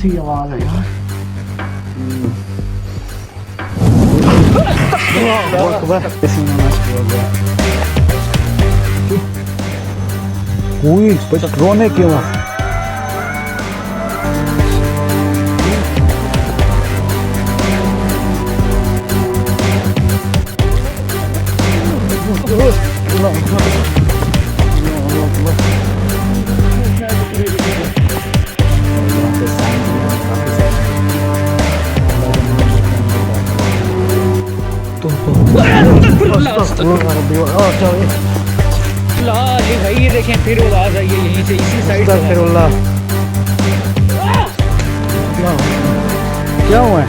सी आवाज़ है यार। कोई रोने क्यों? भाई ये देखें फिर आवाज आई है यहीं से, इसी साइड से। क्या हुआ है?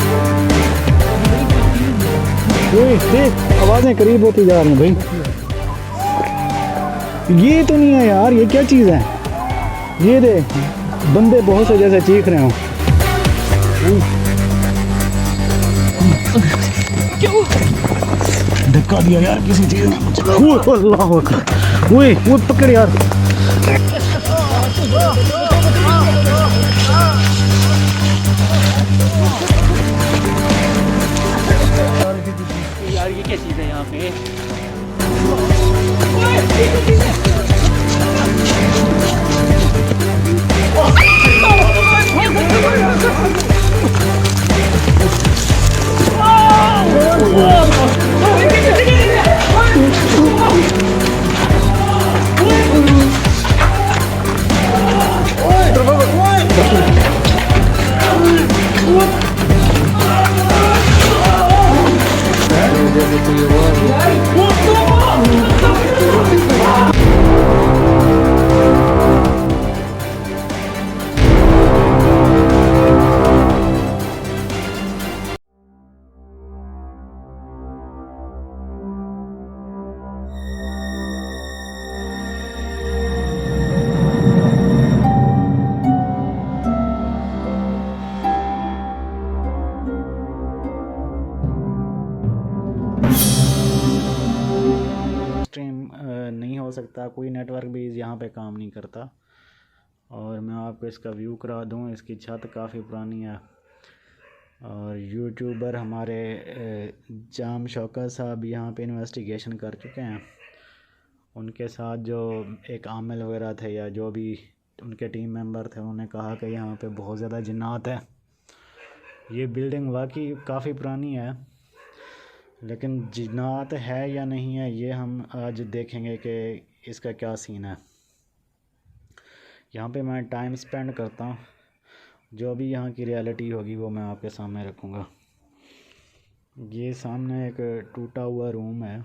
आवाजें करीब होती जा रही हैं भाई। ये तो नहीं है यार, ये क्या चीज़ है? ये दे बंदे बहुत से जैसे चीख रहे हो। क्यों धक्का दिया यार किसी चीज ने मुझे। वो पकड़ यार। यार ये क्या चीज़ है यहाँ पे? नहीं हो सकता, कोई नेटवर्क भी यहाँ पे काम नहीं करता। और मैं आपको इसका व्यू करा दूँ। इसकी छत काफ़ी पुरानी है। और यूट्यूबर हमारे जाम शौकत साहब यहाँ पे इन्वेस्टिगेशन कर चुके हैं। उनके साथ जो एक आमिल वगैरह थे या जो भी उनके टीम मेंबर थे, उन्होंने कहा कि यहाँ पे बहुत ज़्यादा जिन्नात है। ये बिल्डिंग वाकई काफ़ी पुरानी है, लेकिन जिन्नात है या नहीं है ये हम आज देखेंगे कि इसका क्या सीन है। यहाँ पे मैं टाइम स्पेंड करता हूँ, जो भी यहाँ की रियलिटी होगी वो मैं आपके सामने रखूँगा। ये सामने एक टूटा हुआ रूम है।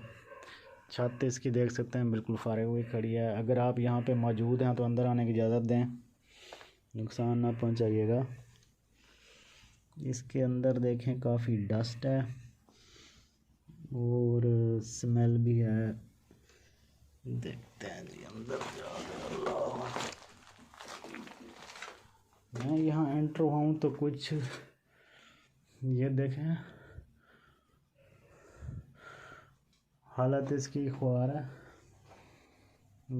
छत इसकी देख सकते हैं बिल्कुल फारे हुई खड़ी है। अगर आप यहाँ पे मौजूद हैं तो अंदर आने की इजाज़त दें, नुकसान ना पहुँचाइएगा। इसके अंदर देखें काफ़ी डस्ट है और स्मेल भी है। देखते हैं जी अंदर जाकर। मैं यहाँ एंटर हुआ हूँ तो कुछ ये देखें, हालत इसकी ख्वार है।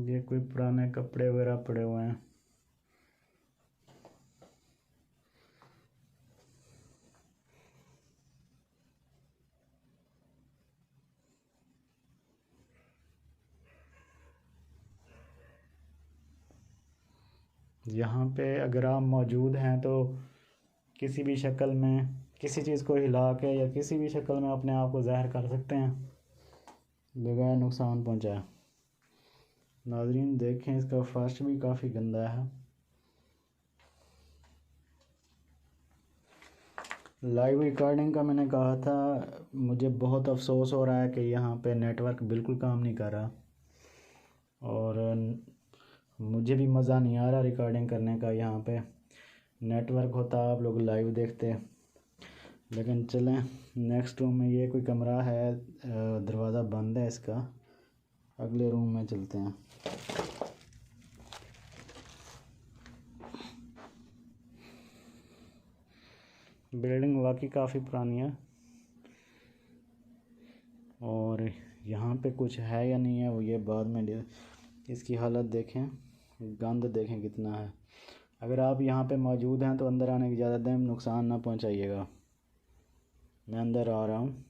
ये कोई पुराने कपड़े वगैरह पड़े हुए हैं। यहाँ पे अगर आप मौजूद हैं तो किसी भी शक्ल में किसी चीज़ को हिला के या किसी भी शक्ल में अपने आप को ज़ाहिर कर सकते हैं बगैर नुकसान पहुँचाए। नाज़रीन देखें, इसका फर्श भी काफ़ी गंदा है। लाइव रिकॉर्डिंग का मैंने कहा था, मुझे बहुत अफसोस हो रहा है कि यहाँ पे नेटवर्क बिल्कुल काम नहीं कर रहा और मुझे भी मज़ा नहीं आ रहा रिकॉर्डिंग करने का। यहाँ पे नेटवर्क होता आप लोग लाइव देखते। लेकिन चलें नेक्स्ट रूम में, ये कोई कमरा है, दरवाज़ा बंद है इसका। अगले रूम में चलते हैं। बिल्डिंग वाकई काफ़ी पुरानी है और यहाँ पे कुछ है या नहीं है वो ये बाद में। इसकी हालत देखें, गंद देखें कितना है। अगर आप यहाँ पे मौजूद हैं तो अंदर आने की इजाज़त दें, नुकसान ना पहुँचाइएगा। मैं अंदर आ रहा हूँ,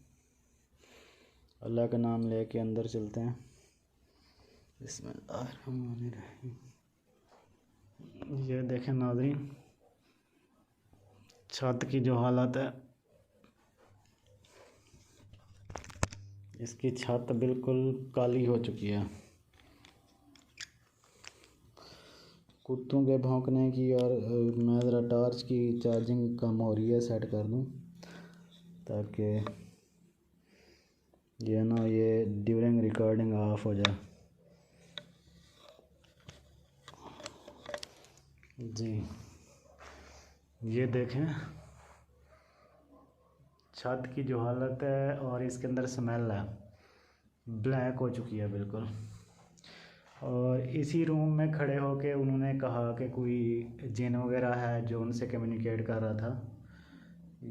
अल्लाह का नाम लेके अंदर चलते हैं। बिस्मिल्लाहिर्रहमानिर्रहीम। ये देखें नाज़रीन, छत की जो हालत है, इसकी छत बिल्कुल काली हो चुकी है। कुत्तों के भौंकने की, और मैं ज़रा टॉर्च की चार्जिंग कम हो रही है, सेट कर दूँ ताकि ये ना ये ड्यूरिंग रिकॉर्डिंग ऑफ हो जाए। जी ये देखें छत की जो हालत है, और इसके अंदर स्मेल है, ब्लैक हो चुकी है बिल्कुल। और इसी रूम में खड़े होके उन्होंने कहा कि कोई जिन वगैरह है जो उनसे कम्युनिकेट कर रहा था।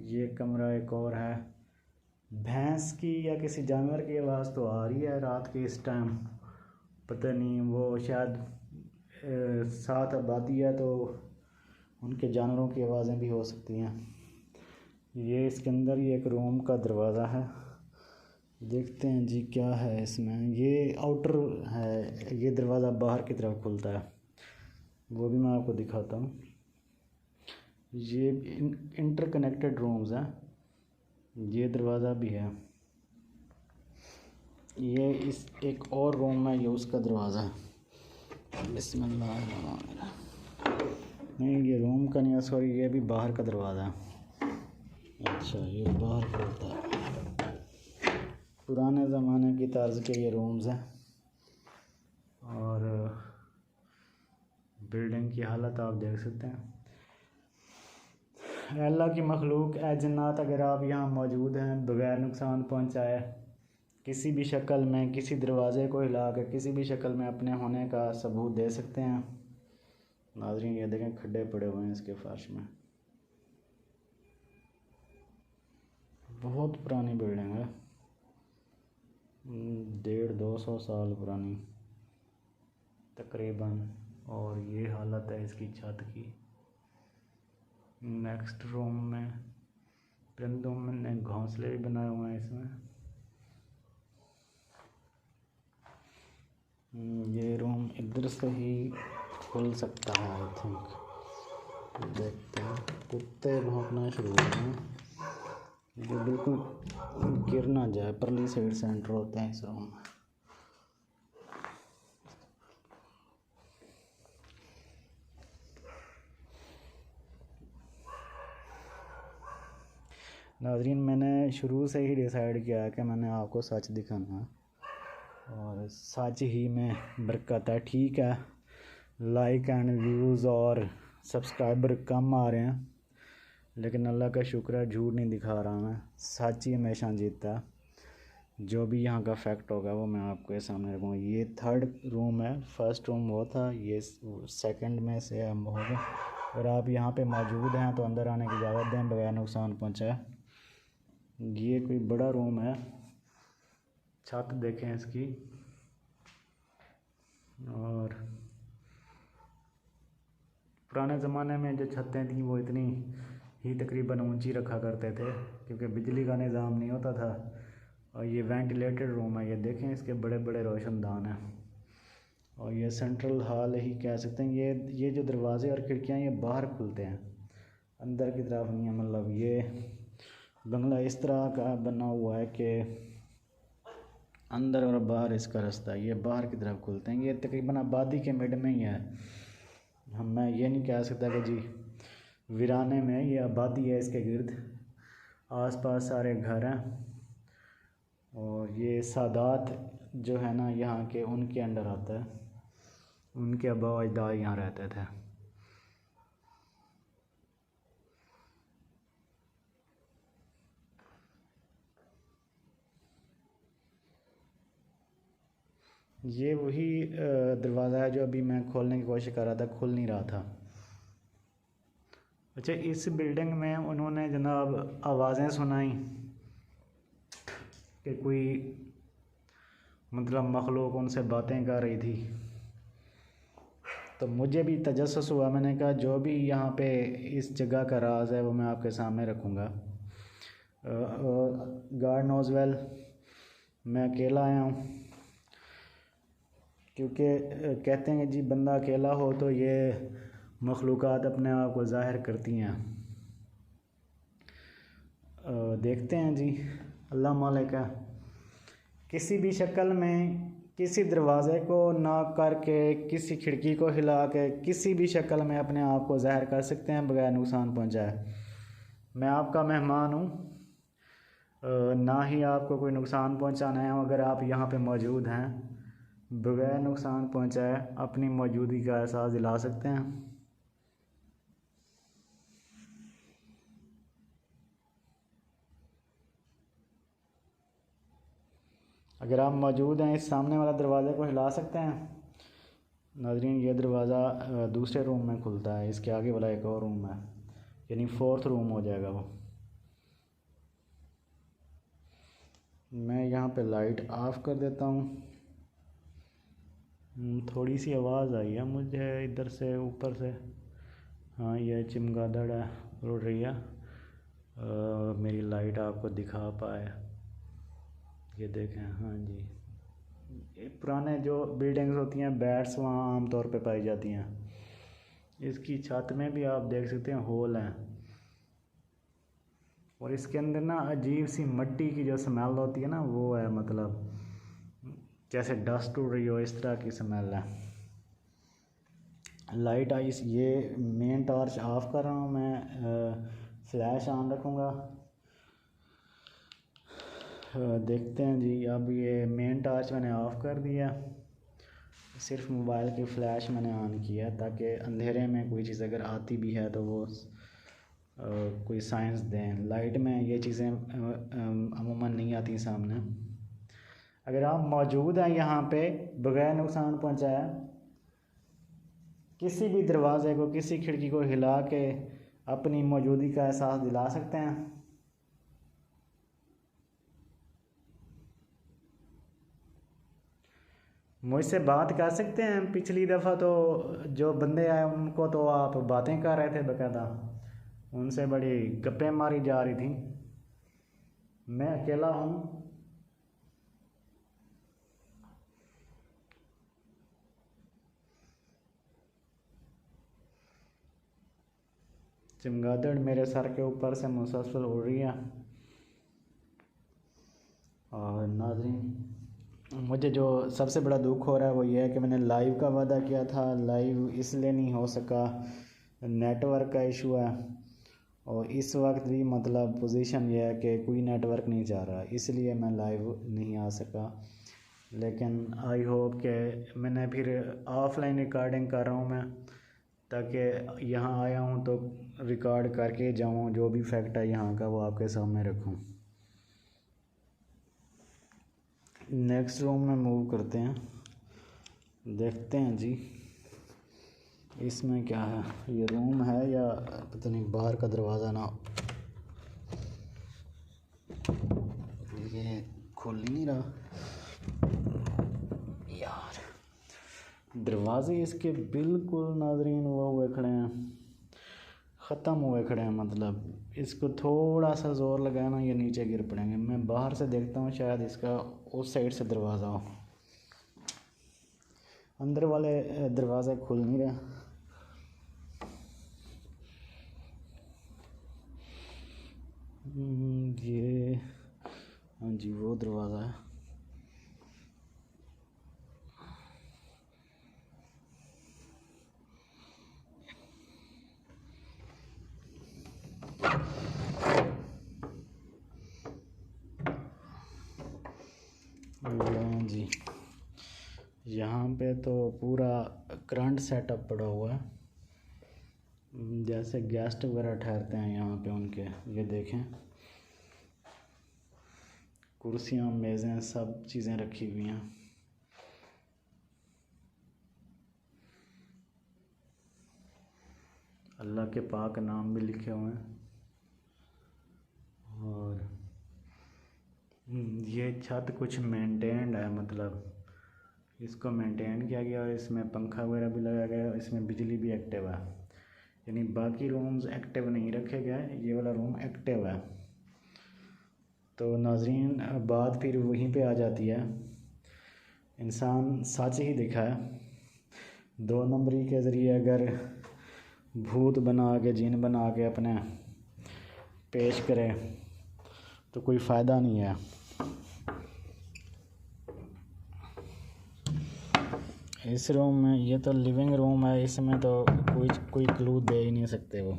ये कमरा एक और है। भैंस की या किसी जानवर की आवाज़ तो आ रही है रात के इस टाइम, पता नहीं, वो शायद साथ आबादी है तो उनके जानवरों की आवाज़ें भी हो सकती हैं। ये इसके अंदर ही एक रूम का दरवाज़ा है, देखते हैं जी क्या है इसमें। ये आउटर है, ये दरवाज़ा बाहर की तरफ खुलता है, वो भी मैं आपको दिखाता हूँ। ये इंटरकनेक्टेड रूम्स हैं, ये दरवाज़ा भी है। ये इस एक और रूम है, ये उसका दरवाज़ा है। बिस्मिल्लाह। नहीं ये रूम का नहीं है, सॉरी, ये भी बाहर का दरवाज़ा है। अच्छा ये बाहर खुलता है। पुराने ज़माने की तर्ज के ये रूम्स हैं। और बिल्डिंग की हालत आप देख सकते हैं। अल्लाह की मखलूक ए जन्नात, अगर आप यहाँ मौजूद हैं बग़ैर नुकसान पहुँचाए, किसी भी शक्ल में, किसी दरवाज़े को हिला कर किसी भी शक्ल में अपने होने का सबूत दे सकते हैं। नाज़रीन ये देखें खड्डे पड़े हुए हैं इसके फर्श में। बहुत पुरानी बिल्डिंग है, 150-200 साल पुरानी तकरीबन। और ये हालत है इसकी छत की। नेक्स्ट रूम में परिंदों ने घोंसले भी बनाए हुए हैं इसमें। ये रूम इधर से ही खुल सकता है आई थिंक। देखते हैं, कुत्ते भौंकना शुरू हो गए हैं, ये बिल्कुल गिर ना जाए। परली साइड से एंटर होते हैं इस रूम में। नाज़रीन मैंने शुरू से ही डिसाइड किया है कि मैंने आपको सच दिखाना है, और सच ही में बरकत है। ठीक है, लाइक एंड व्यूज़ और सब्सक्राइबर कम आ रहे हैं, लेकिन अल्लाह का शुक्र है, झूठ नहीं दिखा रहा मैं, सच ही हमेशा जीतता है। जो भी यहाँ का फैक्ट होगा वो मैं आपके सामने रखूँगा। ये 3rd रूम है, फर्स्ट रूम वो था, ये सेकंड में से हम हो गए। और आप यहाँ पे मौजूद हैं तो अंदर आने की इजाज़त दें बगैर नुकसान पहुँचाए। ये कोई बड़ा रूम है, छत देखें इसकी। और पुराने ज़माने में जो छतें थी वो इतनी ही तकरीबन ऊंची रखा करते थे, क्योंकि बिजली का निज़ाम नहीं होता था। और ये वेंटिलेटेड रूम है, ये देखें इसके बड़े बड़े रोशनदान हैं। और ये सेंट्रल हॉल ही कह सकते हैं। ये जो दरवाज़े और खिड़कियाँ ये बाहर खुलते हैं, अंदर की तरफ नहीं है। मतलब ये बंगला इस तरह का बना हुआ है कि अंदर और बाहर इसका रास्ता है, ये बाहर की तरफ खुलते हैं। ये तकरीबन आबादी के मिड में ही है। मैं ये नहीं कह सकता कि जी वीराने में, ये आबादी है, इसके गिर्द आसपास सारे घर हैं। और ये सादात जो है ना यहाँ के, उनके अंडर आता है, उनके आबा अजदाद यहाँ रहते थे। ये वही दरवाज़ा है जो अभी मैं खोलने की कोशिश कर रहा था, खुल नहीं रहा था। अच्छा, इस बिल्डिंग में उन्होंने जनाब आवाज़ें सुनाई कि कोई मतलब मखलूक उनसे बातें कर रही थी। तो मुझे भी तजस्सुस हुआ, मैंने कहा जो भी यहाँ पे इस जगह का राज है वो मैं आपके सामने रखूँगा। गॉड नोज़ वेल मैं अकेला आया हूँ, क्योंकि कहते हैं जी बंदा अकेला हो तो ये मखलूक़ात अपने आप को ज़ाहिर करती हैं। देखते हैं जी, अल्लाह मालिक है। किसी भी शक्ल में किसी दरवाज़े को नॉक करके, किसी खिड़की को हिला के, किसी भी शक्ल में अपने आप को ज़ाहिर कर सकते हैं बगैर नुकसान पहुंचाए। मैं आपका मेहमान हूँ, ना ही आपको कोई नुकसान पहुंचाना है। अगर आप यहाँ पे मौजूद हैं, बगैर नुकसान पहुंचाए अपनी मौजूदगी का एहसास दिला सकते हैं। अगर आप मौजूद हैं, इस सामने वाला दरवाज़े को हिला सकते हैं। नाज़रीन, ये दरवाज़ा दूसरे रूम में खुलता है, इसके आगे वाला एक और रूम है, यानी 4th रूम हो जाएगा वो। मैं यहाँ पे लाइट ऑफ़ कर देता हूँ। थोड़ी सी आवाज़ आई है मुझे इधर से, ऊपर से। हाँ, ये चमगादड़ है, उड़ रही है। मेरी लाइट आपको दिखा पाए, ये देखें। हाँ जी, ये पुराने जो बिल्डिंग्स होती हैं, बैट्स वहाँ आम तौर पे पाई जाती हैं। इसकी छत में भी आप देख सकते हैं होल हैं, और इसके अंदर ना अजीब सी मिट्टी की जो स्मेल होती है ना, वो है, मतलब जैसे डस्ट उड़ रही हो, इस तरह की स्मेल है। लाइट आई, ये मेन टॉर्च ऑफ़ कर रहा हूँ मैं, फ्लैश ऑन रखूँगा। देखते हैं जी। अब ये मेन टॉर्च मैंने ऑफ़ कर दिया, सिर्फ मोबाइल की फ़्लैश मैंने ऑन किया, ताकि अंधेरे में कोई चीज़ अगर आती भी है तो वो कोई साइंस दें। लाइट में ये चीज़ें अमूमन नहीं आती सामने। अगर आप मौजूद हैं यहाँ पे, बगैर नुकसान पहुँचाया किसी भी दरवाज़े को, किसी खिड़की को हिला के अपनी मौजूदगी का एहसास दिला सकते हैं। मुझसे बात कर सकते हैं। पिछली दफ़ा तो जो बंदे आए उनको तो आप बातें कर रहे थे बाकायदा, उनसे बड़ी गप्पें मारी जा रही थी। मैं अकेला हूँ। चमगादड़ मेरे सर के ऊपर से मुसलसल उड़ रही है। और नाज़रीन, मुझे जो सबसे बड़ा दुख हो रहा है वो ये है कि मैंने लाइव का वादा किया था, लाइव इसलिए नहीं हो सका, नेटवर्क का इशू है। और इस वक्त भी मतलब पोजीशन ये है कि कोई नेटवर्क नहीं जा रहा, इसलिए मैं लाइव नहीं आ सका। लेकिन आई होप कि मैंने फिर ऑफ़लाइन रिकॉर्डिंग कर रहा हूँ मैं, ताकि यहाँ आया हूँ तो रिकॉर्ड करके जाऊँ, जो भी फैक्ट है यहाँ का वो आपके सामने रखूँ। नेक्स्ट रूम में मूव करते हैं, देखते हैं जी इसमें क्या है। ये रूम है या पता नहीं, बाहर का दरवाज़ा ना, ये खुल ही नहीं रहा यार। दरवाजे इसके बिल्कुल नाज़रीन वो हुए खड़े हैं, ख़त्म हुए खड़े हैं, मतलब इसको थोड़ा सा ज़ोर लगाना ये नीचे गिर पड़ेंगे। मैं बाहर से देखता हूँ, शायद इसका उस साइड से दरवाज़ा हो, अंदर वाले दरवाज़े खुल नहीं रहे। ये हाँ जी, वो दरवाज़ा है। जी, यहाँ पे तो पूरा करंट सेटअप पड़ा हुआ है, जैसे गेस्ट वगैरह ठहरते हैं यहाँ पे उनके। ये देखें, कुर्सियाँ, मेज़ें, सब चीज़ें रखी हुई हैं। अल्लाह के पाक नाम भी लिखे हुए हैं। और ये छत कुछ मेंटेन्ड है, मतलब इसको मेंटेन किया गया और इसमें पंखा वगैरह भी लगाया गया और इसमें बिजली भी एक्टिव है। यानी बाकी रूम्स एक्टिव नहीं रखे गए, ये वाला रूम एक्टिव है। तो नाज़रीन बात फिर वहीं पे आ जाती है, इंसान सच ही दिखा है। 2 नंबरी के ज़रिए अगर भूत बना के जिन बना के अपने पेश करे तो कोई फ़ायदा नहीं है। इस रूम में, ये तो लिविंग रूम है, इसमें तो कोई क्लू दे ही नहीं सकते वो।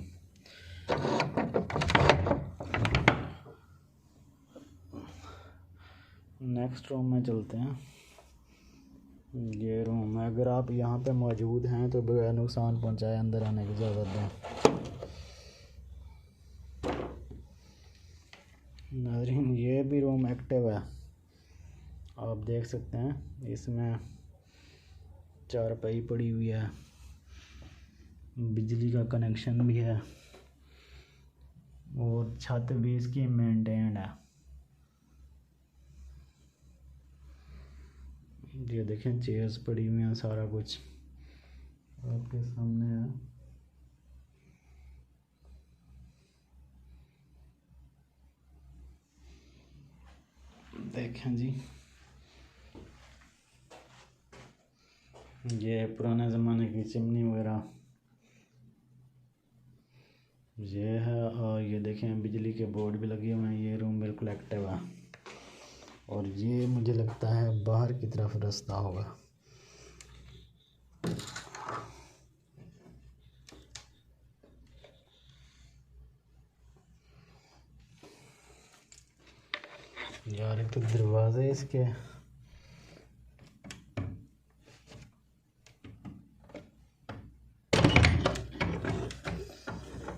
नेक्स्ट रूम में चलते हैं। ये रूम है, अगर आप यहाँ पे मौजूद हैं तो बगैर नुकसान पहुँचाए अंदर आने की इजाज़त दें। नाज़रीन ये भी रूम एक्टिव है, आप देख सकते हैं। इसमें चारपाई पड़ी हुई है, बिजली का कनेक्शन भी है और छत भी इसकी मेंटेन्ड है। ये देखें चेयर्स पड़ी हुई हैं, सारा कुछ आपके सामने है। देखें जी, ये पुराने ज़माने की चिमनी वगैरह ये है। और ये देखें बिजली के बोर्ड भी लगे हुए हैं। ये रूम बिल्कुल एक्टिव है और ये मुझे लगता है बाहर की तरफ रास्ता होगा। यार एक तो दरवाजे इसके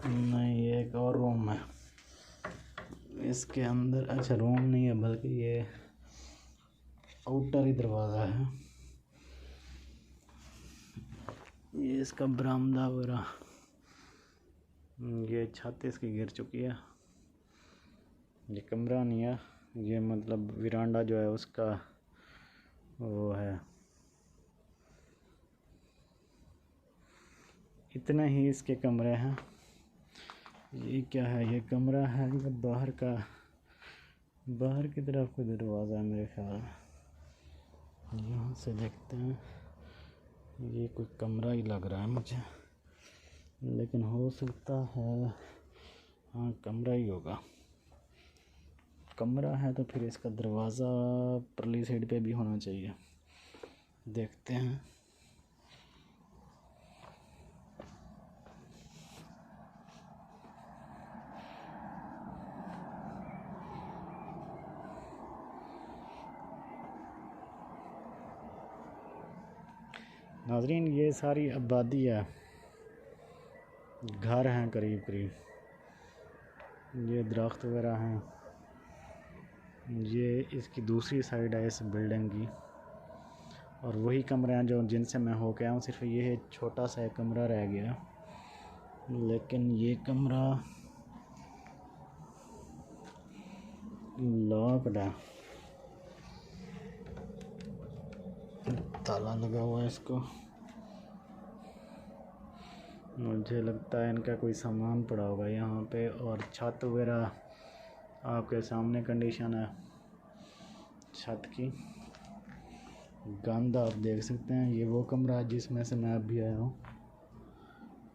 नहीं, ये एक और रूम है इसके अंदर। अच्छा रूम नहीं है बल्कि ये आउटर ही दरवाज़ा है। ये इसका बरामदा वगैरह, ये छत इसकी गिर चुकी है। ये कमरा नहीं है, ये मतलब विरांडा जो है उसका वो है। इतना ही इसके कमरे हैं। ये क्या है, ये कमरा है या बाहर का? बाहर की तरफ कोई दरवाज़ा है मेरे ख्याल। यहाँ से देखते हैं, ये कोई कमरा ही लग रहा है मुझे, लेकिन हो सकता है हाँ कमरा ही होगा। कमरा है तो फिर इसका दरवाज़ा परली साइड पे भी होना चाहिए। देखते हैं। नाज़रीन ये सारी आबादी है, घर हैं करीब करीब, ये दरख्त वगैरह हैं। ये इसकी दूसरी साइड है इस बिल्डिंग की और वही कमरे हैं जो जिनसे मैं होके आया हूँ। सिर्फ ये छोटा सा एक कमरा रह गया, लेकिन ये कमरा लॉक्ड है, ताला लगा हुआ है इसको। मुझे लगता है इनका कोई सामान पड़ा होगा यहाँ पे। और छत वगैरह आपके सामने कंडीशन है छत की, गंद आप देख सकते हैं। ये वो कमरा है जिसमें से मैं अभी आया हूँ।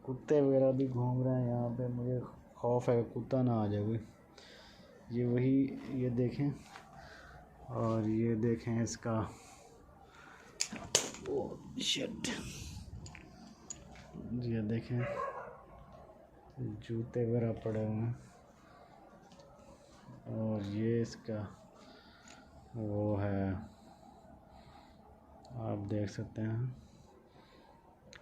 कुत्ते वगैरह भी घूम रहे हैं यहाँ पे, मुझे खौफ है कुत्ता ना आ जाए कोई। ये वही, ये देखें, और ये देखें इसका शिट, ये देखें जूते वगैरह पड़े हुए हैं। और ये इसका वो है, आप देख सकते हैं।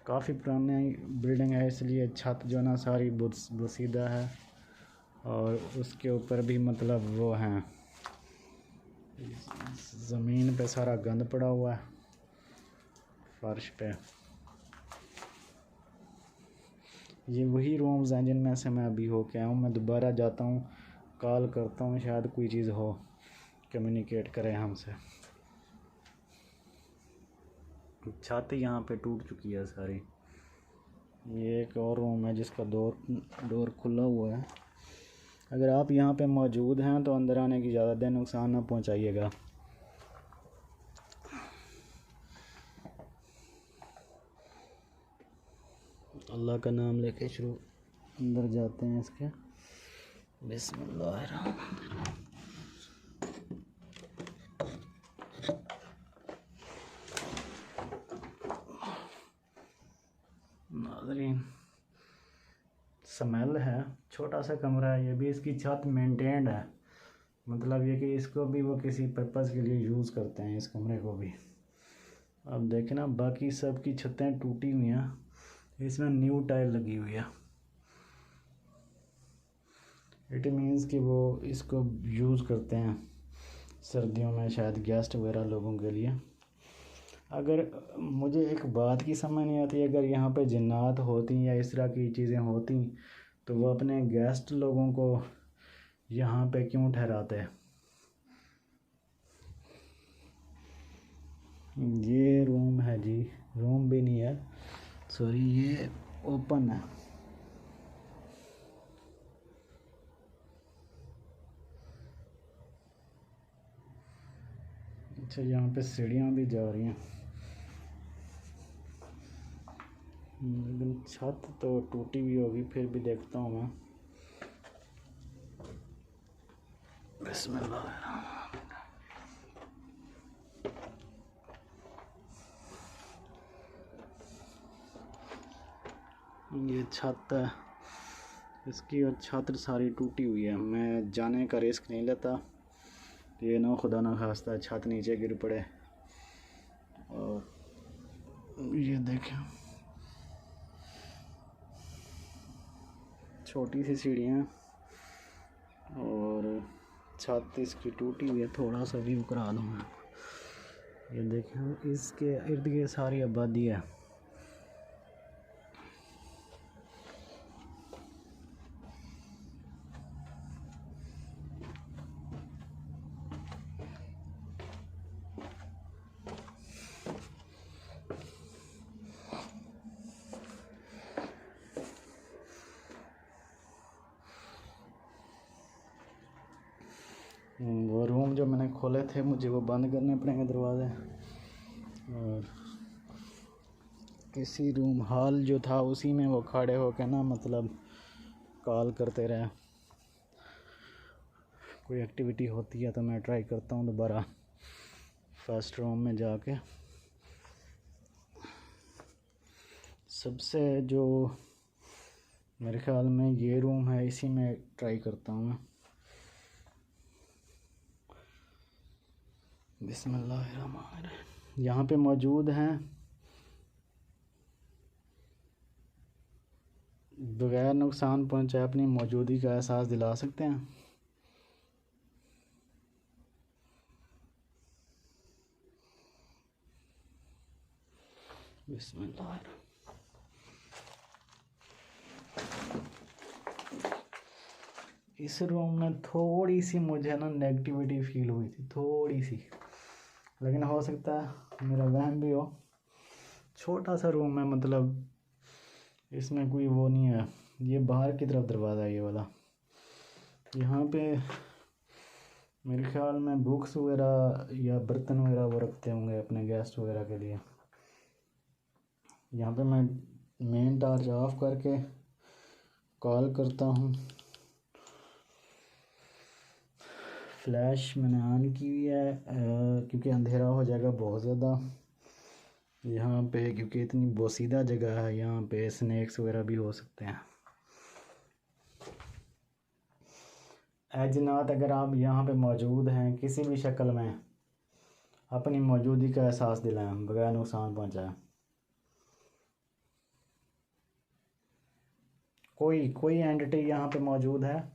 काफ़ी पुरानी बिल्डिंग है, इसलिए छत जो ना सारी बुसीदा है और उसके ऊपर भी मतलब वो हैं, ज़मीन पे सारा गंद पड़ा हुआ है फर्श पे। ये वही रूम्स हैं जिनमें से मैं अभी होके आया हूँ। मैं दोबारा जाता हूँ, कॉल करता हूँ, शायद कोई चीज़ हो, कम्युनिकेट करें हमसे। छत यहाँ पे टूट चुकी है सारी। ये एक और रूम है जिसका डोर खुला हुआ है। अगर आप यहाँ पे मौजूद हैं तो अंदर आने की इजाज़त दें, नुकसान ना पहुँचाइएगा। अल्लाह का नाम लेके शुरू अंदर जाते हैं इसके। बिस्मिल्लाह। नाज़रीन, स्मेल है। छोटा सा कमरा है ये भी, इसकी छत मेंटेन्ड है, मतलब ये कि इसको भी वो किसी पर्पज़ के लिए यूज़ करते हैं, इस कमरे को भी। अब देखें ना, बाकी सब की छतें टूटी हुई हैं, इसमें न्यू टाइल लगी हुई है। इट मीन्स कि वो इसको यूज़ करते हैं सर्दियों में, शायद गेस्ट वगैरह लोगों के लिए। अगर मुझे एक बात की समझ नहीं आती, अगर यहाँ पे जिन्नात होती या इस तरह की चीज़ें होती तो वो अपने गेस्ट लोगों को यहाँ पे क्यों ठहराते। ये रूम है जी, रूम भी नहीं है, सॉरी, ये ओपन है। अच्छा, यहाँ पे सीढ़ियाँ भी जा रही हैं, लेकिन छत तो टूटी हुई होगी, फिर भी देखता हूँ मैं। बिस्मिल्लाह। ये छत है इसकी, और छत सारी टूटी हुई है। मैं जाने का रिस्क नहीं लेता, ये ना खुदा ना खास्ता छत नीचे गिर पड़े। और ये देखें, छोटी सी सीढ़ियाँ और छत इसकी टूटी हुई है। थोड़ा सा व्यू करा दूँ मैं। ये देखें, इसके इर्द गिर्द सारी आबादी है। वो रूम जो मैंने खोले थे, मुझे वो बंद करने पड़ेंगे दरवाज़े। और इसी रूम हॉल जो था उसी में वो खड़े होके ना, मतलब कॉल करते रहे। कोई एक्टिविटी होती है तो मैं ट्राई करता हूँ दोबारा फर्स्ट रूम में जाके। सबसे जो मेरे ख्याल में ये रूम है, इसी में ट्राई करता हूँ मैं। बिस्मिल्लाहिर्रहमानिर्रहीम। यहाँ पे मौजूद हैं, बगैर नुकसान पहुँचाए अपनी मौजूदगी का एहसास दिला सकते हैं। बिस्मिल्लाह। इस रूम में थोड़ी सी मुझे ना नेगेटिविटी फील हुई थी, थोड़ी सी, लेकिन हो सकता है मेरा वहम भी हो। छोटा सा रूम है, मतलब इसमें कोई वो नहीं है। ये बाहर की तरफ दरवाज़ा है ये वाला। यहाँ पे मेरे ख्याल में बुक्स वगैरह या बर्तन वगैरह वो रखते होंगे अपने गेस्ट वगैरह के लिए। यहाँ पे मैं मेन टॉर्च ऑफ करके कॉल करता हूँ। फ्लैश मैंने ऑन की हुई है क्योंकि अंधेरा हो जाएगा बहुत ज़्यादा यहाँ पे, क्योंकि इतनी बोसीदा जगह है। यहाँ पे स्नैक्स वगैरह भी हो सकते हैं। एजनात, अगर आप यहाँ पे मौजूद हैं किसी भी शक्ल में, अपनी मौजूदगी का एहसास दिलाएं बगैर नुकसान पहुँचाएं। कोई एंटिटी यहाँ पे मौजूद है?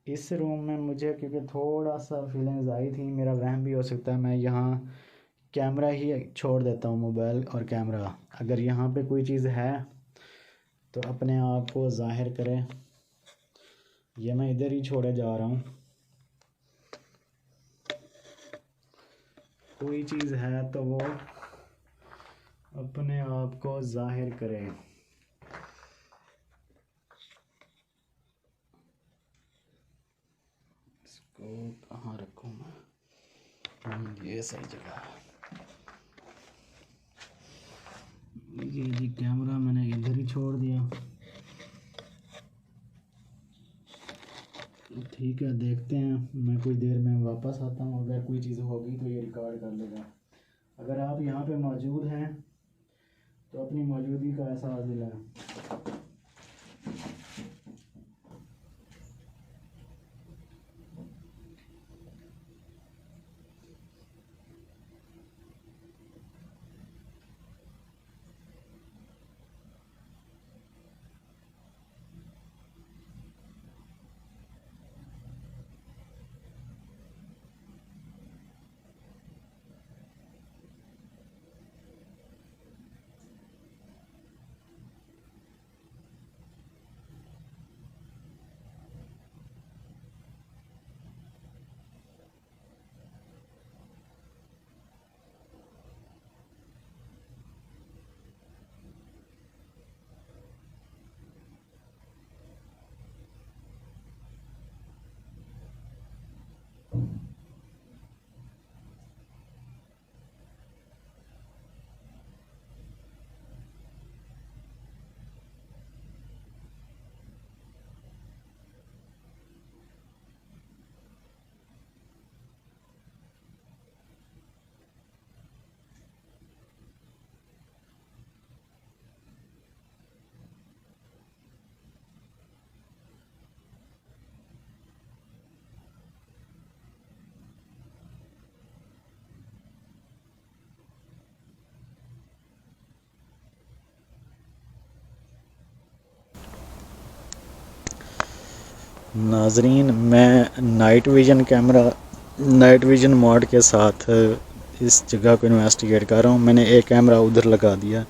इस रूम में मुझे क्योंकि थोड़ा सा फीलिंग्स आई थी, मेरा वहम भी हो सकता है मैं यहाँ कैमरा ही छोड़ देता हूँ, मोबाइल और कैमरा। अगर यहाँ पे कोई चीज़ है तो अपने आप को ज़ाहिर करें। ये मैं इधर ही छोड़े जा रहा हूँ। कोई चीज़ है तो वो अपने आप को ज़ाहिर करें। इसको कहाँ रखूँ मैं? ये सही जगह है। ये जी कैमरा मैंने इधर ही छोड़ दिया। ठीक है, देखते हैं। मैं कुछ देर में वापस आता हूँ। अगर कोई चीज़ होगी तो ये रिकॉर्ड कर लेगा। अगर आप यहाँ पे मौजूद हैं तो अपनी मौजूदगी का एहसास दिलाएं। नाजरीन, मैं नाइट विजन मोड के साथ इस जगह को इन्वेस्टिगेट कर रहा हूँ। मैंने एक कैमरा उधर लगा दिया।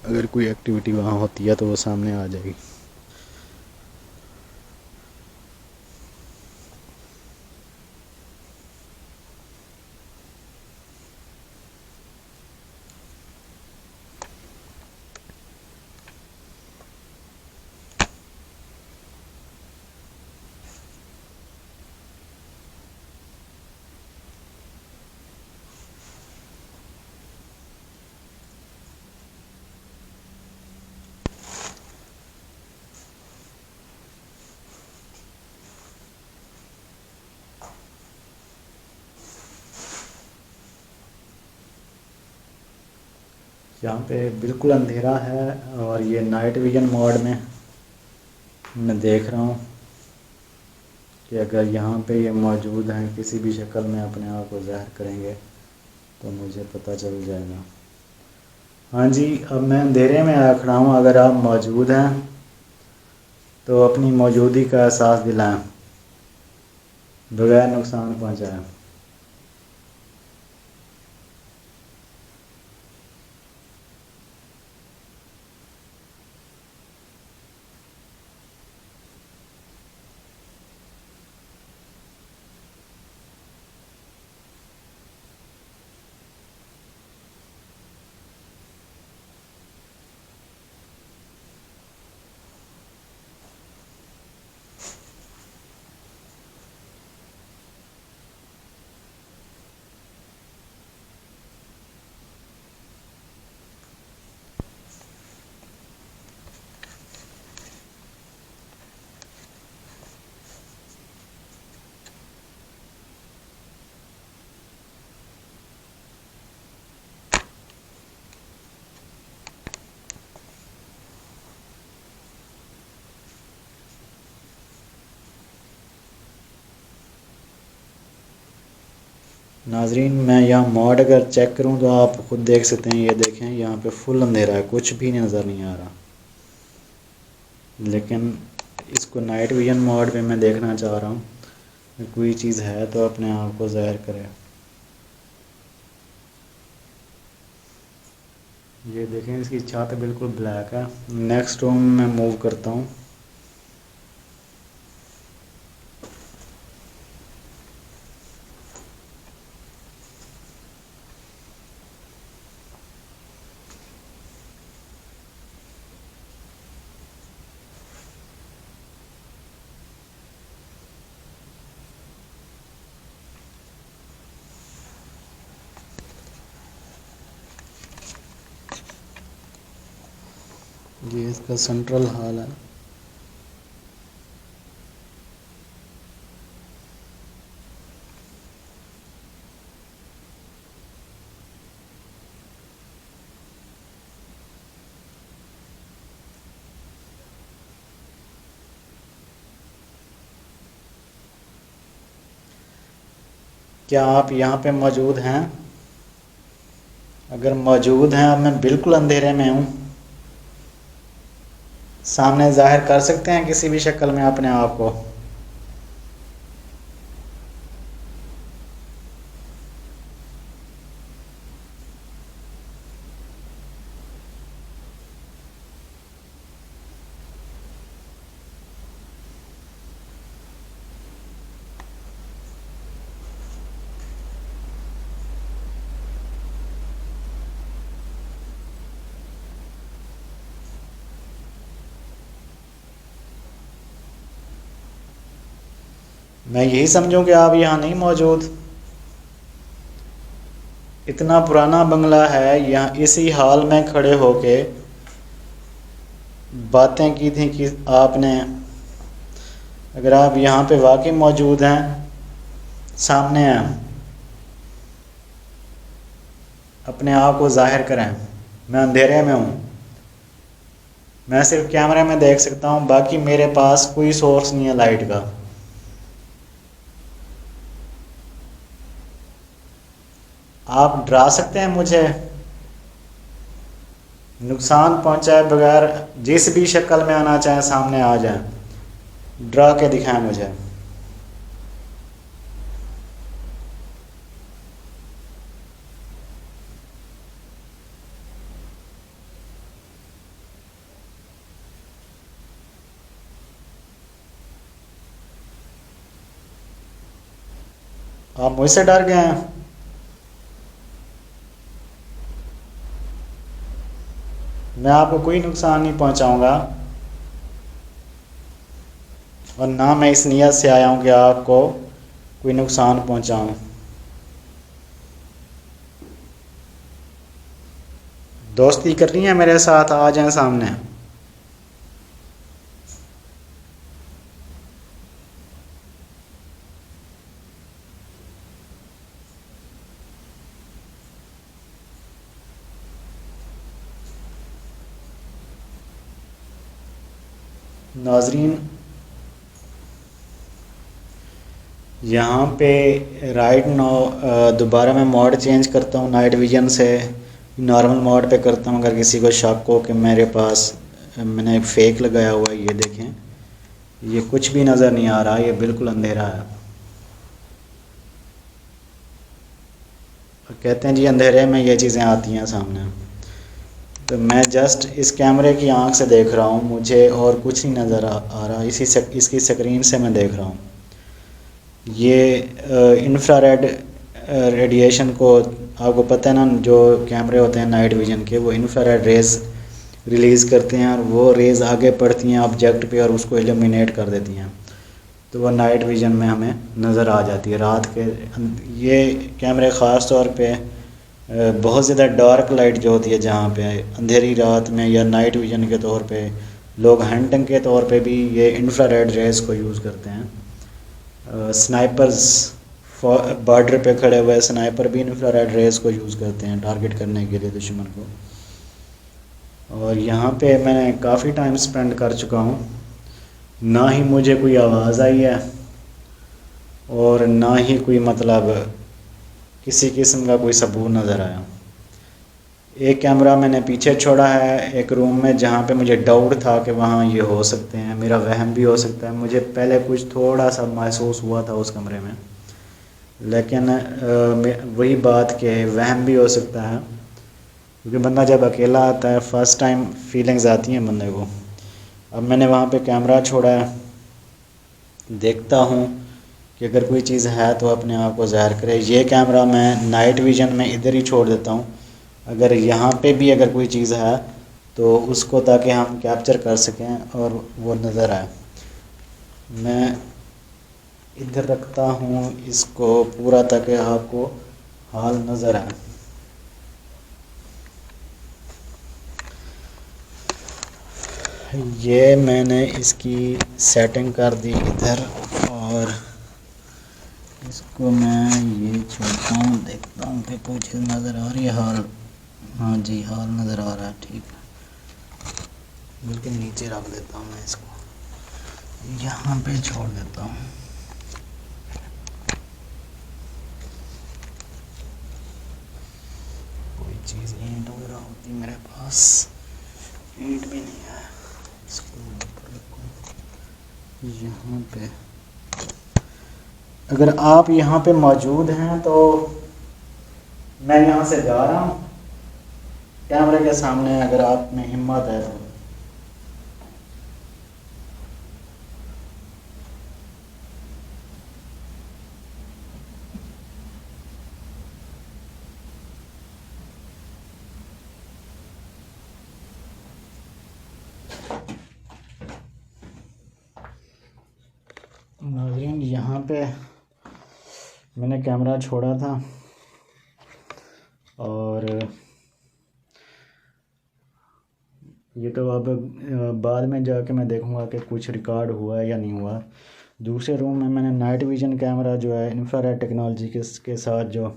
अगर कोई एक्टिविटी वहाँ होती है तो वो सामने आ जाएगी। यहाँ पे बिल्कुल अंधेरा है और ये नाइट विजन मोड में मैं देख रहा हूँ कि अगर यहाँ पे ये मौजूद हैं किसी भी शक्ल में, अपने आप को ज़ाहिर करेंगे तो मुझे पता चल जाएगा। हाँ जी, अब मैं अंधेरे में आ खड़ा हूँ। अगर आप मौजूद हैं तो अपनी मौजूदगी का एहसास दिलाएं बगैर नुकसान पहुँचाएं। नाजरीन, मैं यहाँ मोड अगर चेक करूँ तो आप खुद देख सकते हैं। ये देखें, यहाँ पे फुल अंधेरा है, कुछ भी नज़र नहीं आ रहा। लेकिन इसको नाइट विजन मोड पे मैं देखना चाह रहा हूँ। कोई चीज़ है तो अपने आप को ज़ाहिर करे। ये देखें, इसकी छत बिल्कुल ब्लैक है। नेक्स्ट रूम में मूव करता हूँ। ये इसका सेंट्रल हॉल है। क्या आप यहाँ पे मौजूद हैं? अगर मौजूद हैं, अब मैं बिल्कुल अंधेरे में हूँ। सामने जाहिर कर सकते हैं किसी भी शक्ल में अपने आप को? मैं यही समझूं कि आप यहाँ नहीं मौजूद। इतना पुराना बंगला है, यहाँ इसी हाल में खड़े होके बातें की थी कि आपने, अगर आप यहाँ पे वाकई मौजूद हैं, सामने हैं, अपने आप को जाहिर करें। मैं अंधेरे में हूँ, मैं सिर्फ कैमरे में देख सकता हूँ, बाकी मेरे पास कोई सोर्स नहीं है लाइट का। आप डरा सकते हैं मुझे, नुकसान पहुंचाए बगैर जिस भी शक्ल में आना चाहें सामने आ जाएं, डरा के दिखाएं मुझे। आप मुझसे डर गए हैं? मैं आपको कोई नुकसान नहीं पहुंचाऊंगा, और ना मैं इस नियत से आया हूं कि आपको कोई नुकसान पहुंचाऊं। दोस्ती करनी है मेरे साथ, आ जाएं सामने। नाजरीन, यहाँ पे राइट नो दोबारा मैं मोड चेंज करता हूँ नाइट विजन से नॉर्मल मोड पे करता हूँ। अगर किसी को शक हो कि मेरे पास मैंने फेक लगाया हुआ है, ये देखें, ये कुछ भी नज़र नहीं आ रहा, ये बिल्कुल अंधेरा है। कहते हैं जी अंधेरे में ये चीज़ें आती हैं सामने। तो मैं जस्ट इस कैमरे की आंख से देख रहा हूँ, मुझे और कुछ नहीं नज़र आ रहा, इसकी स्क्रीन से मैं देख रहा हूँ। ये इंफ्रारेड रेडिएशन को, आपको पता है ना, जो कैमरे होते हैं नाइट विजन के, वो इंफ्रारेड रेज़ रिलीज़ करते हैं, और वो रेज़ आगे पड़ती हैं ऑब्जेक्ट पे और उसको इल्यूमिनेट कर देती हैं। तो वो नाइट विजन में हमें नज़र आ जाती है रात के। ये कैमरे ख़ास तौर पे बहुत ज़्यादा डार्क लाइट जो होती है, जहाँ पे अंधेरी रात में, या नाइट विजन के तौर पे, लोग हंटिंग के तौर पे भी ये इंफ्रारेड रेज़ को यूज़ करते हैं। स्नाइपर्स, बॉर्डर पे खड़े हुए स्नाइपर भी इंफ्रारेड रेज़ को यूज़ करते हैं टारगेट करने के लिए दुश्मन को। और यहाँ पे मैंने काफ़ी टाइम स्पेंड कर चुका हूँ, ना ही मुझे कोई आवाज़ आई है और ना ही कोई मतलब किसी किस्म का कोई सबूत नज़र आया। एक कैमरा मैंने पीछे छोड़ा है एक रूम में, जहाँ पे मुझे डाउट था कि वहाँ ये हो सकते हैं, मेरा वहम भी हो सकता है, मुझे पहले कुछ थोड़ा सा महसूस हुआ था उस कमरे में, लेकिन वही बात कि वहम भी हो सकता है क्योंकि बंदा जब अकेला आता है फ़र्स्ट टाइम फीलिंग्स आती हैं बंदे को। अब मैंने वहाँ पे कैमरा छोड़ा है, देखता हूँ कि अगर कोई चीज़ है तो अपने आप को ज़ाहिर करे। ये कैमरा मैं नाइट विजन में इधर ही छोड़ देता हूँ, अगर यहाँ पे भी अगर कोई चीज़ है तो उसको ताकि हम कैप्चर कर सकें और वो नज़र आए। मैं इधर रखता हूँ इसको पूरा ताकि आपको हाल नज़र आए। ये मैंने इसकी सेटिंग कर दी इधर, और इसको मैं ये छोड़ता हूँ, देखता हूँ कि कोई चीज़ नज़र आ रही है। हाल, हाँ जी, हाल नज़र आ रहा है, ठीक है। बिल्कुल नीचे रख देता हूँ मैं इसको, यहाँ पे छोड़ देता हूँ। कोई चीज़ ईंट वगैरह होती मेरे पास, ईंट भी नहीं है। इसको ऊपर रखो यहाँ पे। अगर आप यहाँ पे मौजूद हैं तो मैं यहाँ से जा रहा हूँ कैमरे के सामने, अगर आप में हिम्मत है तो। नाज़रीन, यहाँ पे मैंने कैमरा छोड़ा था और ये तो अब बाद में जाके मैं देखूँगा कि कुछ रिकॉर्ड हुआ है या नहीं हुआ। दूसरे रूम में मैंने नाइट विजन कैमरा जो है इंफ्रारेड टेक्नोलॉजी के साथ, जो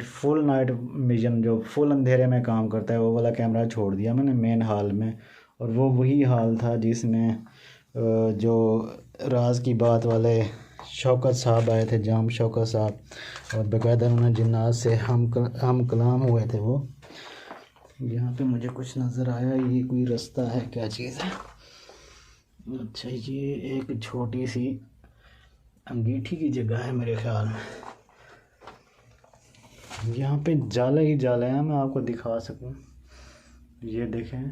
फुल नाइट विजन जो फुल अंधेरे में काम करता है, वो वाला कैमरा छोड़ दिया मैंने मेन हॉल में। और वो वही हाल था जिसमें जो राज की बात वाले शौकत साहब आए थे, जाम शौकत साहब, और बाकायदा उन्होंने जिन्नात से हम कलाम हुए थे। वो यहाँ पे मुझे कुछ नज़र आया, ये कोई रास्ता है, क्या चीज़ है? अच्छा, ये एक छोटी सी अंगीठी की जगह है मेरे ख्याल में। यहाँ पे जाले ही जाले हैं, मैं आपको दिखा सकूँ। ये देखें,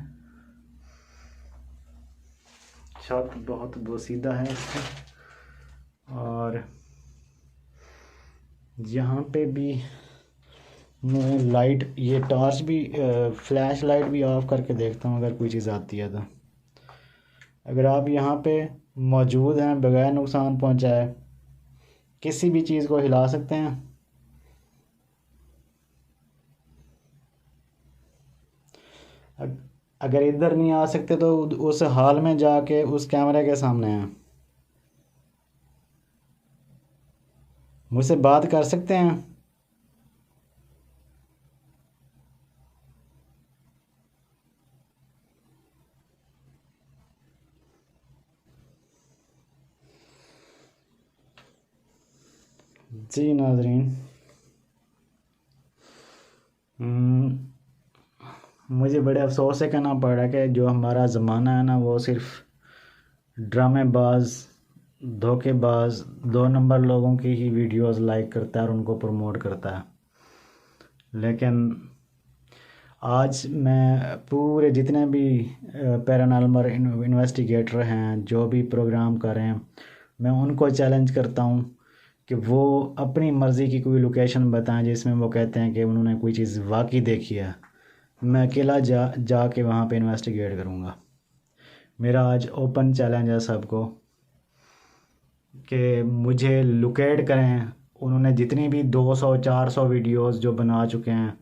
छत बहुत बोसीदा है इसकी, और यहाँ पे भी मैं लाइट, ये टॉर्च भी, फ्लैश लाइट भी ऑफ करके देखता हूँ अगर कोई चीज़ आती है तो। अगर आप यहाँ पे मौजूद हैं बगैर नुकसान पहुँचाए, किसी भी चीज़ को हिला सकते हैं। अगर इधर नहीं आ सकते तो उस हाल में जाके उस कैमरे के सामने हैं, मुझसे बात कर सकते हैं। जी नाज़रीन, मुझे बड़े अफसोस से कहना पड़ रहा है कि जो हमारा ज़माना है ना, वो सिर्फ ड्रामेबाज, धोखेबाज, 2 नंबर लोगों की ही वीडियोस लाइक करता है और उनको प्रमोट करता है। लेकिन आज मैं पूरे जितने भी पैरानॉर्मल इन्वेस्टिगेटर हैं, जो भी प्रोग्राम कर रहे हैं, मैं उनको चैलेंज करता हूँ कि वो अपनी मर्ज़ी की कोई लोकेशन बताएं जिसमें वो कहते हैं कि उन्होंने कोई चीज़ वाकई देखी है। मैं अकेला जाके वहाँ पे इन्वेस्टिगेट करूँगा। मेरा आज ओपन चैलेंज है सबको कि मुझे लोकेट करें। उन्होंने जितनी भी 200-400 वीडियोस जो बना चुके हैं,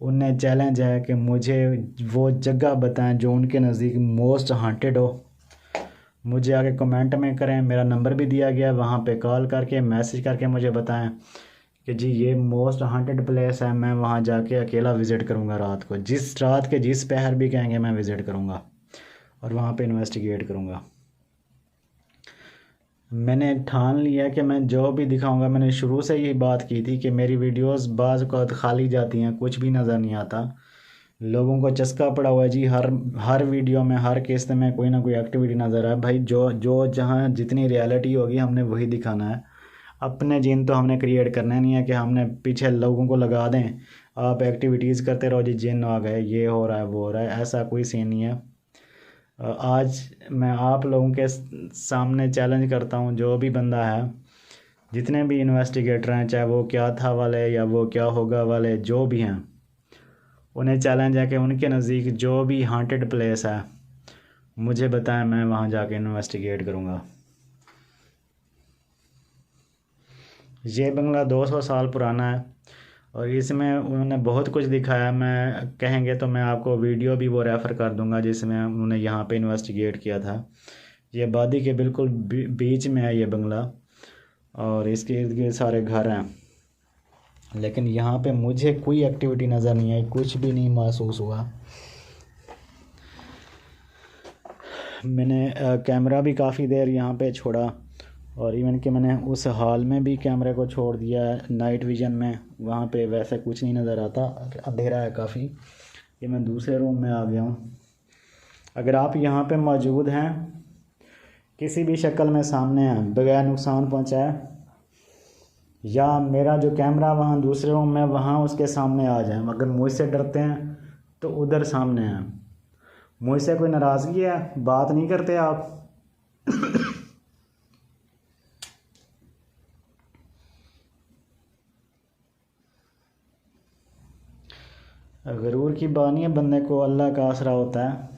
उन्हें चैलेंज है कि मुझे वो जगह बताएं जो उनके नज़दीक मोस्ट हांटेड हो। मुझे आके कमेंट में करें, मेरा नंबर भी दिया गया है, वहाँ पे कॉल करके मैसेज करके मुझे बताएं कि जी ये मोस्ट हांटेड प्लेस है। मैं वहाँ जाके अकेला विज़िट करूँगा रात को, जिस रात के जिस पहर भी कहेंगे मैं विज़िट करूँगा और वहाँ पे इन्वेस्टिगेट करूँगा। मैंने ठान लिया कि मैं जो भी दिखाऊंगा, मैंने शुरू से यही बात की थी कि मेरी वीडियोस बाज़ औक़ात खाली जाती हैं, कुछ भी नज़र नहीं आता। लोगों को चस्का पड़ा हुआ है जी, हर वीडियो में, हर किस्त में कोई ना कोई एक्टिविटी नज़र आए। भाई जो जहाँ जितनी रियलिटी होगी हमने वही दिखाना है। अपने जिन तो हमने क्रिएट करना नहीं है कि हमने पीछे लोगों को लगा दें आप एक्टिविटीज़ करते रहो जी, जिन आ गए, ये हो रहा है, वो हो रहा है, ऐसा कोई सीन नहीं है। आज मैं आप लोगों के सामने चैलेंज करता हूँ, जो भी बंदा है, जितने भी इन्वेस्टिगेटर हैं, चाहे वो क्या था वाले या वो क्या होगा वाले, जो भी हैं, उन्हें चैलेंज है कि उनके नज़दीक जो भी हांटेड प्लेस है मुझे बताएं, मैं वहाँ जाके इन्वेस्टिगेट करूँगा। ये बंगला 200 साल पुराना है और इसमें उन्होंने बहुत कुछ दिखाया। मैं कहेंगे तो मैं आपको वीडियो भी वो रेफ़र कर दूंगा जिसमें उन्होंने यहाँ पे इन्वेस्टिगेट किया था। ये वादी के बिल्कुल बीच में है ये बंगला और इसके इर्द गिर्द सारे घर हैं, लेकिन यहाँ पे मुझे कोई एक्टिविटी नज़र नहीं आई, कुछ भी नहीं महसूस हुआ। मैंने कैमरा भी काफ़ी देर यहाँ पे छोड़ा और इवन कि मैंने उस हॉल में भी कैमरे को छोड़ दिया है नाइट विज़न में, वहाँ पे वैसे कुछ नहीं नज़र आता, अंधेरा है काफ़ी। ये मैं दूसरे रूम में आ गया हूँ। अगर आप यहाँ पे मौजूद हैं, किसी भी शक्ल में सामने हैं, बगैर नुकसान पहुँचाए, या मेरा जो कैमरा वहाँ दूसरे रूम में वहाँ उसके सामने आ जाए, अगर मुझसे डरते हैं तो उधर सामने हैं। मुझसे कोई नाराज़गी है, बात नहीं करते आप? गरूर की बानी है, बंदे को अल्लाह का आसरा होता है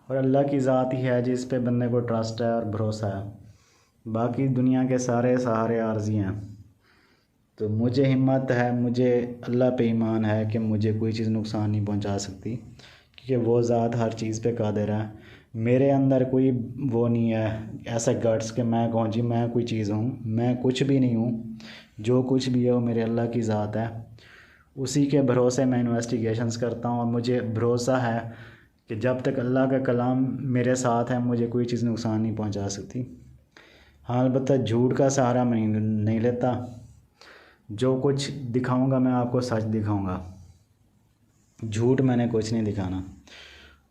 और अल्लाह की ज़ात ही है जिस पे बंदे को ट्रस्ट है और भरोसा है। बाकी दुनिया के सारे सहारे आर्जी हैं। तो मुझे हिम्मत है, मुझे अल्लाह पे ईमान है कि मुझे कोई चीज़ नुकसान नहीं पहुंचा सकती, क्योंकि वो ज़ात हर चीज़ पे कादिर है। मेरे अंदर कोई वो नहीं है ऐसा गट्स कि मैं कहूँ जी मैं कोई चीज़ हूँ, मैं कुछ भी नहीं हूँ। जो कुछ भी है वो मेरे अल्लाह की ज़ात है, उसी के भरोसे मैं इन्वेस्टिगेशंस करता हूँ और मुझे भरोसा है कि जब तक अल्लाह का कलाम मेरे साथ है मुझे कोई चीज़ नुकसान नहीं पहुँचा सकती। हाँ, अलबत्ता झूठ का सहारा मैं नहीं लेता। जो कुछ दिखाऊंगा मैं आपको सच दिखाऊंगा, झूठ मैंने कुछ नहीं दिखाना।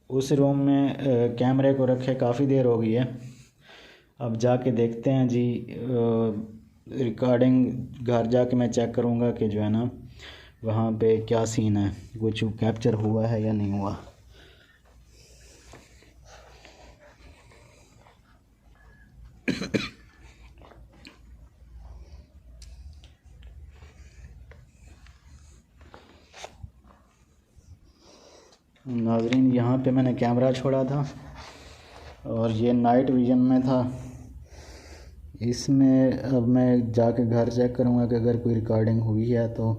उस रूम में कैमरे को रखे काफ़ी देर हो गई है, अब जाके देखते हैं जी। रिकॉर्डिंग घर जाके मैं चेक करूँगा कि जो है ना वहाँ पे क्या सीन है, कुछ कैप्चर हुआ है या नहीं हुआ। नाजरीन, यहाँ पे मैंने कैमरा छोड़ा था और ये नाइट विज़न में था। इसमें अब मैं जाके घर चेक करूँगा कि अगर कोई रिकॉर्डिंग हुई है तो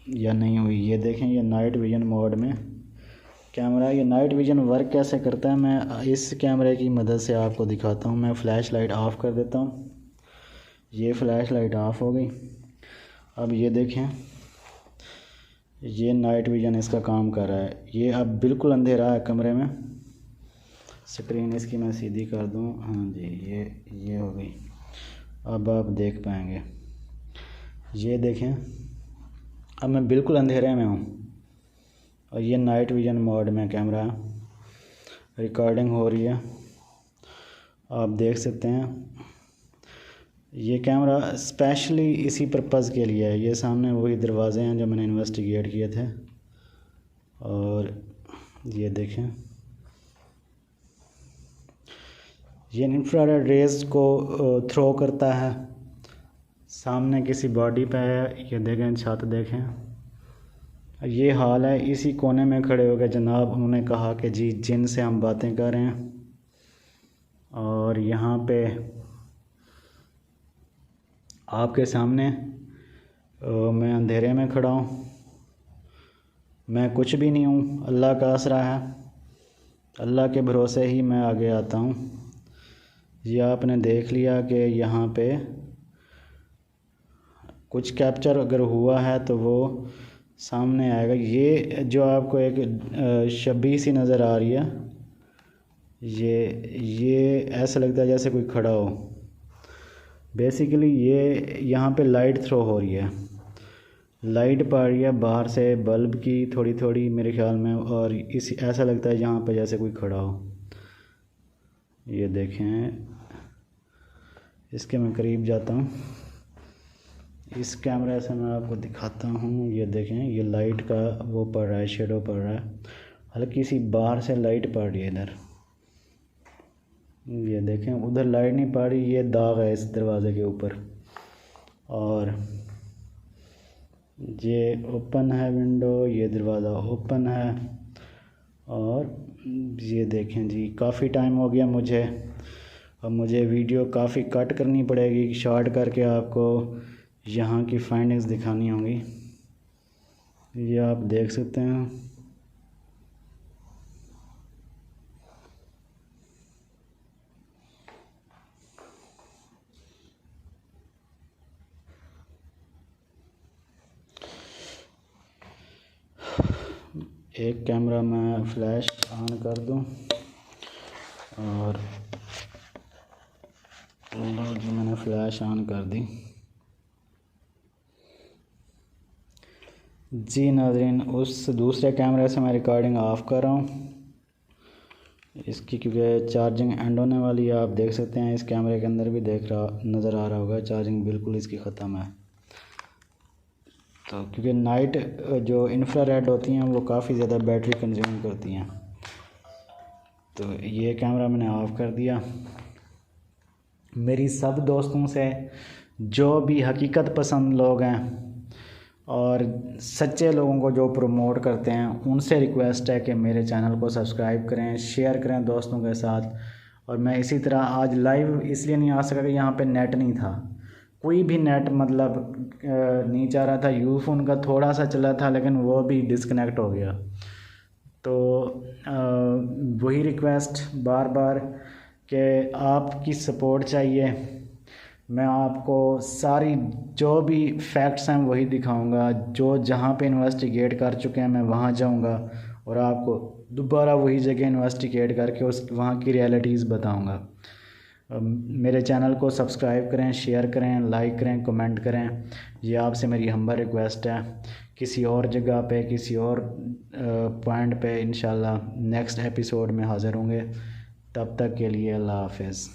या नहीं हुई। ये देखें, ये नाइट विज़न मोड में कैमरा। ये नाइट विज़न वर्क कैसे करता है मैं इस कैमरे की मदद से आपको दिखाता हूँ। मैं फ़्लैश लाइट ऑफ़ कर देता हूँ। ये फ़्लैश लाइट ऑफ़ हो गई। अब ये देखें, ये नाइट विज़न इसका काम कर रहा है। ये अब बिल्कुल अंधेरा है कमरे में। स्क्रीन इसकी मैं सीधी कर दूँ, हाँ जी, ये हो गई। अब आप देख पाएंगे, ये देखें, अब मैं बिल्कुल अंधेरे में हूँ और ये नाइट विज़न मोड में कैमरा है। रिकॉर्डिंग हो रही है, आप देख सकते हैं। ये कैमरा स्पेशली इसी पर्पज़ के लिए है। ये सामने वही दरवाज़े हैं जो मैंने इन्वेस्टिगेट किए थे और ये देखें, ये इंफ्रारेड रेज़ को थ्रो करता है। सामने किसी बॉडी पे है, ये देखें, छत देखें। ये हाल है, इसी कोने में खड़े हो गए जनाब। उन्होंने कहा कि जी जिन से हम बातें कर रहे हैं और यहाँ पे आपके सामने मैं अंधेरे में खड़ा हूँ। मैं कुछ भी नहीं हूँ, अल्लाह का आसरा है, अल्लाह के भरोसे ही मैं आगे आता हूँ। ये आपने देख लिया कि यहाँ पे कुछ कैप्चर अगर हुआ है तो वो सामने आएगा। ये जो आपको एक शबीह सी नज़र आ रही है, ये ऐसा लगता है जैसे कोई खड़ा हो। बेसिकली ये यहाँ पे लाइट थ्रो हो रही है, लाइट पड़ रही है बाहर से बल्ब की थोड़ी थोड़ी मेरे ख्याल में, और इस ऐसा लगता है यहाँ पे जैसे कोई खड़ा हो। ये देखें, इसके मैं करीब जाता हूँ। इस कैमरे से मैं आपको दिखाता हूँ। ये देखें, ये लाइट का वो पड़ रहा है, शेडो पड़ रहा है, हल्की सी बाहर से लाइट पड़ रही है इधर। ये देखें, उधर लाइट नहीं पड़ रही, ये दाग है इस दरवाज़े के ऊपर। और ये ओपन है विंडो, ये दरवाज़ा ओपन है। और ये देखें जी, काफ़ी टाइम हो गया मुझे, अब मुझे वीडियो काफ़ी कट करनी पड़ेगी, शॉर्ट करके आपको यहाँ की फाइंडिंग्स दिखानी होंगी। ये आप देख सकते हैं। एक कैमरा मैं फ्लैश ऑन कर दूं और जी मैंने फ्लैश ऑन कर दी। जी नाज़रीन, उस दूसरे कैमरे से मैं रिकॉर्डिंग ऑफ़ कर रहा हूँ इसकी, क्योंकि चार्जिंग एंड होने वाली है। आप देख सकते हैं इस कैमरे के अंदर भी नज़र आ रहा होगा, चार्जिंग बिल्कुल इसकी ख़त्म है। तो क्योंकि नाइट जो इंफ्रारेड होती हैं वो काफ़ी ज़्यादा बैटरी कंज्यूम करती हैं। तो ये कैमरा मैंने ऑफ़ कर दिया। मेरी सब दोस्तों से, जो भी हकीकत पसंद लोग हैं और सच्चे लोगों को जो प्रमोट करते हैं, उनसे रिक्वेस्ट है कि मेरे चैनल को सब्सक्राइब करें, शेयर करें दोस्तों के साथ। और मैं इसी तरह आज लाइव इसलिए नहीं आ सका कि यहाँ पे नेट नहीं था, कोई भी नेट मतलब नहीं चाह रहा था। यूफोन का थोड़ा सा चला था लेकिन वो भी डिस्कनेक्ट हो गया। तो वही रिक्वेस्ट बार बार कि आपकी सपोर्ट चाहिए। मैं आपको सारी जो भी फैक्ट्स हैं वही दिखाऊंगा, जो जहाँ पे इन्वेस्टिगेट कर चुके हैं मैं वहाँ जाऊंगा और आपको दोबारा वही जगह इन्वेस्टिगेट करके उस वहाँ की रियलिटीज़ बताऊंगा। मेरे चैनल को सब्सक्राइब करें, शेयर करें, लाइक करें, कमेंट करें। ये आपसे मेरी हम्बल रिक्वेस्ट है। किसी और जगह पे, किसी और पॉइंट पे इंशाल्लाह नेक्स्ट एपिसोड में हाज़िर होंगे। तब तक के लिए अल्लाह हाफ़िज़।